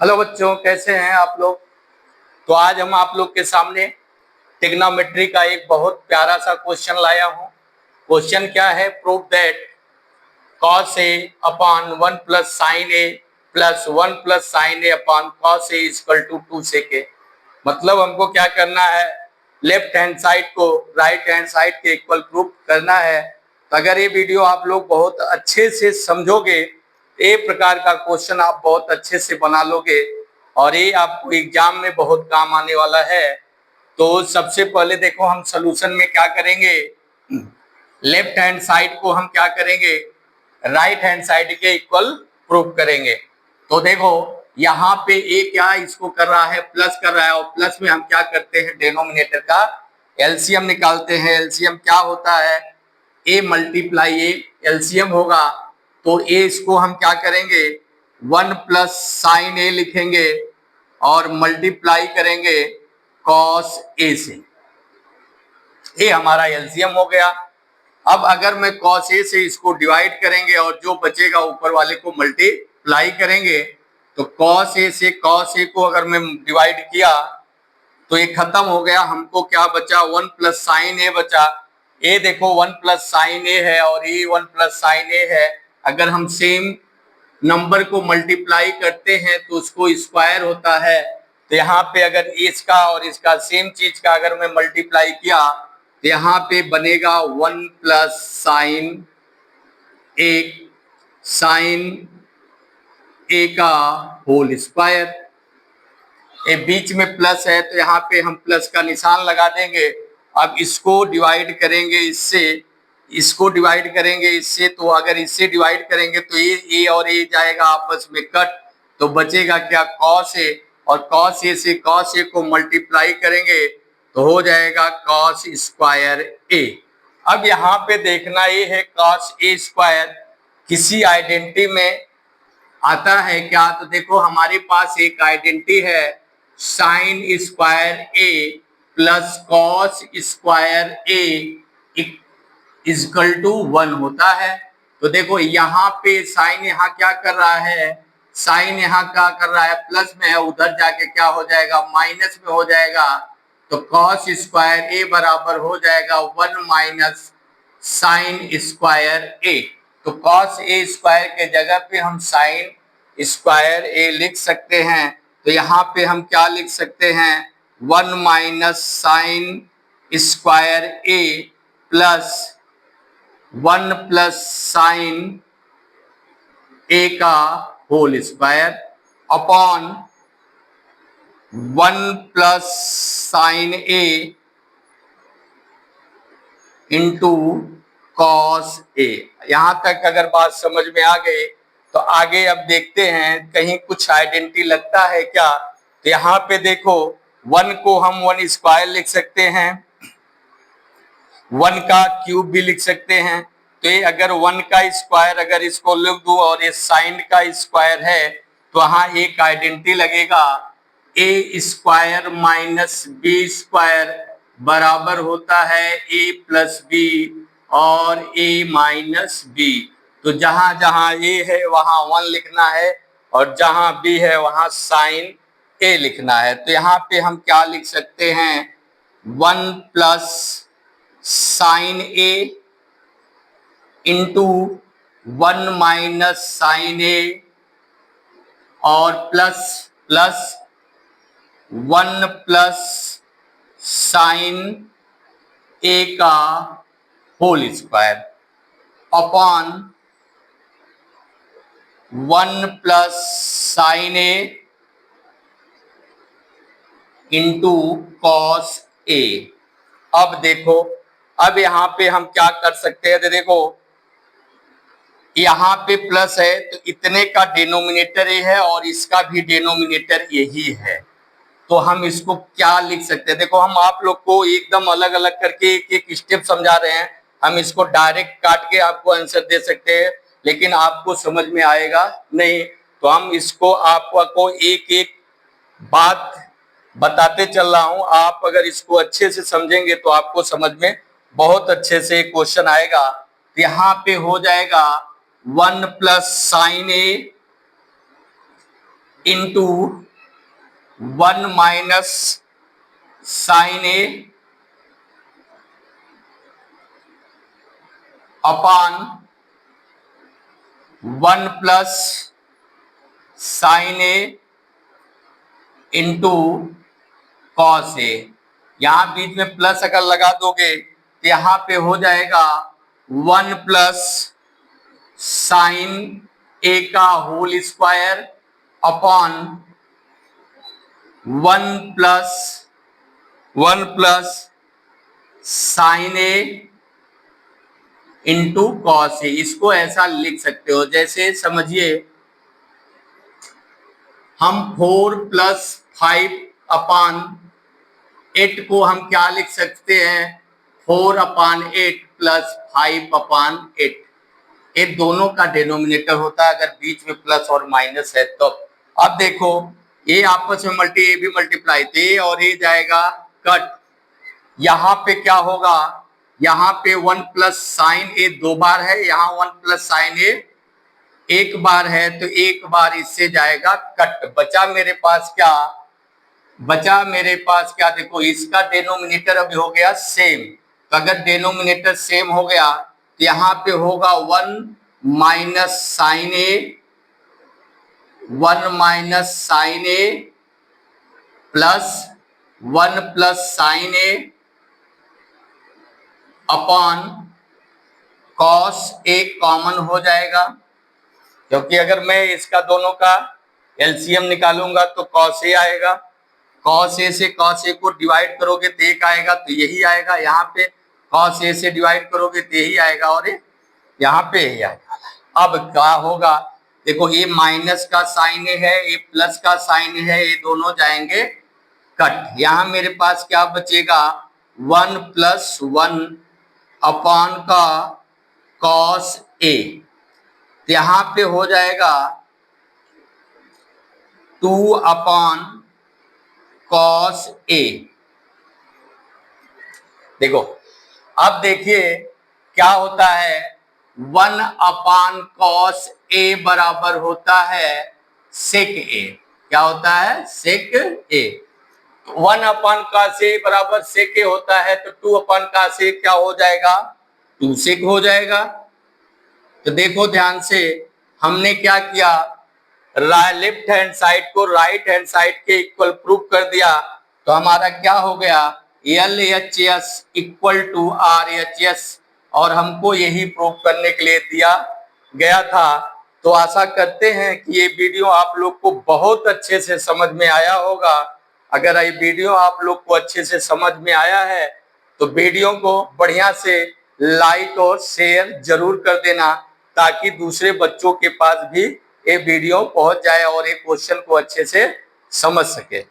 Hello बच्चों, कैसे हैं आप लोग। तो आज हम आप लोग के सामने ट्रिग्नोमेट्री का एक बहुत प्यारा सा क्वेश्चन लाया हूं। क्वेश्चन क्या है, prove that cos a upon 1 plus sine A plus 1 plus sine A upon cos a equal to 2 sec। मतलब हमको क्या करना है, लेफ्ट हैंड साइड को राइट हैंड साइड के इक्वल प्रूव करना है। तो अगर ये वीडियो आप लोग बहुत अच्छे से समझोगे, ये प्रकार का क्वेश्चन आप बहुत अच्छे से बना लोगे और ये आपको एग्जाम में बहुत काम आने वाला है। तो सबसे पहले देखो, हम सॉल्यूशन में क्या करेंगे, लेफ्ट हैंड साइड को हम क्या करेंगे, राइट हैंड साइड के इक्वल प्रूव करेंगे। तो देखो यहाँ पे ए क्या इसको कर रहा है, प्लस कर रहा है, और प्लस में हम क्या करते हैं, डिनोमिनेटर का एलसीएम निकालते हैं। एलसीएम क्या होता है, ए मल्टीप्लाई ए एलसीएम होगा। तो ए इसको हम क्या करेंगे, 1 प्लस साइन ए लिखेंगे और मल्टीप्लाई करेंगे कॉस ए से। ये हमारा एलसीएम हो गया। अब अगर मैं कॉस ए से इसको डिवाइड करेंगे और जो बचेगा ऊपर वाले को मल्टीप्लाई करेंगे, तो कॉस ए से कॉस ए को अगर मैं डिवाइड किया तो ये खत्म हो गया। हमको क्या बचा, 1 प्लस साइन ए बचा। ए देखो 1 प्लस साइन ए है और ये 1 प्लस साइन ए है। अगर हम सेम नंबर को मल्टीप्लाई करते हैं तो उसको स्क्वायर होता है। तो यहाँ पे अगर इसका और इसका सेम चीज का अगर मैं मल्टीप्लाई किया तो यहाँ पे बनेगा 1 प्लस साइन ए का होल स्क्वायर। ये बीच में प्लस है तो यहाँ पे हम प्लस का निशान लगा देंगे। अब इसको डिवाइड करेंगे इससे, इसको डिवाइड करेंगे इससे, तो अगर इससे डिवाइड करेंगे तो ये ए और ए जाएगा आपस में कट, तो बचेगा क्या, कॉस ए। और कॉस ए से कॉस ए को मल्टीप्लाई करेंगे तो हो जाएगा कॉस स्क्वायर ए। अब यहाँ पे देखना ये है, कॉस ए स्क्वायर किसी आइडेंटिटी में आता है क्या। तो देखो हमारे पास एक आइडेंटिटी है, sine square A plus cos square A equal to 1 होता है। तो देखो यहाँ पे साइन यहाँ क्या कर रहा है, साइन यहाँ क्या कर रहा है, प्लस में है, उधर जाके क्या हो जाएगा, माइनस में हो जाएगा। तो कॉस स्क्वायर ए बराबर हो जाएगा 1 माइनस साइन स्क्वायर ए। तो कॉस ए स्क्वायर के जगह पे हम साइन स्क्वायर ए लिख सकते हैं। तो यहाँ पे हम क्या लिख सकते हैं, 1 minus sine square A plus 1 plus sine A का whole square upon 1 plus sine A into cos A. यहां तक अगर बात समझ में आ गई तो आगे अब देखते हैं कहीं कुछ आइडेंटिटी लगता है क्या। तो यहाँ पे देखो 1 को हम 1 स्क्वायर लिख सकते हैं, 1 का क्यूब भी लिख सकते हैं। तो ये अगर 1 का स्क्वायर अगर इसको लिख दूं और ये साइन का स्क्वायर है तो वहां एक आइडेंटिटी लगेगा, ए स्क्वायर माइनस बी स्क्वायर बराबर होता है ए प्लस बी और ए माइनस बी। तो जहां जहां ए है वहां 1 लिखना है और जहां बी है वहां साइन ए लिखना है। तो यहाँ पे हम क्या लिख सकते हैं, 1 plus sine A into 1 minus sine A और plus plus 1 plus sine A का whole square upon 1 plus sine A into cos A. अब देखो, अब यहाँ पे हम क्या कर सकते हैं, तो देखो यहाँ पे प्लस है तो इतने का डिनोमिनेटर ये है और इसका भी डिनोमिनेटर यही है। तो हम इसको क्या लिख सकते हैं, देखो हम आप लोग को एकदम अलग अलग करके एक एक स्टेप समझा रहे हैं। हम इसको डायरेक्ट काट के आपको आंसर दे सकते हैं लेकिन आपको समझ में आएगा नहीं। तो हम इसको आपको एक एक बात बताते चल रहा हूं, आप अगर इसको अच्छे से समझेंगे तो आपको समझ में बहुत अच्छे से क्वेश्चन आएगा। तो यहाँ पे हो जाएगा 1 plus sine A into 1 minus sine A upon 1 plus sine A into cos A. यहां बीच में प्लस अगर लगा दोगे तो यहां पे हो जाएगा 1 प्लस साइन ए का whole square upon 1 plus sine A into cos A. इसको ऐसा लिख सकते हो, जैसे समझिए हम 4 प्लस 5 अपान 8 को हम क्या लिख सकते हैं, 4 अपान 8 प्लस 5 अपान 8। ये दोनों का डिनोमिनेटर होता है अगर बीच में प्लस और माइनस है तो। अब देखो ये आपस में मल्टीप्लाई, तो ये और ये जाएगा कट। यहाँ पे क्या होगा, यहाँ पे 1 प्लस साइन ए 2 बार है, यहाँ 1 प्लस साइन ए 1 बार है, तो 1 बार इससे जाएगा कट। बचा मेरे पास क्या, देखो इसका डिनोमिनेटर अभी हो गया सेम। तो अगर डिनोमिनेटर सेम हो गया तो यहाँ पे होगा 1 minus sine A plus 1 plus sine A upon cos A common हो जाएगा, क्योंकि अगर मैं इसका दोनों का एलसीएम निकालूंगा तो कॉस ए आएगा। कॉस ए से कॉस ए को डिवाइड करोगे तो एक आएगा, तो यही आएगा। यहाँ पे कॉस ए से डिवाइड करोगे तो यही आएगा और यहाँ पे यही आएगा। अब क्या होगा, देखो ये माइनस का साइन है, ये प्लस का साइन है, ये दोनों जाएंगे कट। यहाँ मेरे पास क्या बचेगा, 1 प्लस 1 अपॉन का कॉस ए, यहाँ पे हो जाएगा 2 अपॉन कॉस ए। देखो अब देखिए क्या होता है, 1 अपॉन कॉस ए बराबर होता है सेक ए। क्या होता है, सेक ए। 1 अपॉन कॉस ए बराबर सेक ए होता है, तो 2 अपॉन कॉस ए क्या हो जाएगा, 2 सेक हो जाएगा। तो देखो ध्यान से, हमने क्या किया, लेफ्ट हैंड साइड को राइट हैंड साइड के इक्वल प्रूव कर दिया। तो हमारा क्या हो गया, LHS इक्वल टू RHS, और हमको यही प्रूव करने के लिए दिया गया था। तो आशा करते हैं कि ये वीडियो आप लोग को बहुत अच्छे से समझ में आया होगा। अगर ये वीडियो आप लोग को अच्छे से समझ में आया है तो वीडियो को बढ़िया से लाइक और शेयर जरूर कर देना, ताकि दूसरे बच्चों के पास भी ये वीडियो पहुंच जाए और ये क्वेश्चन को अच्छे से समझ सके।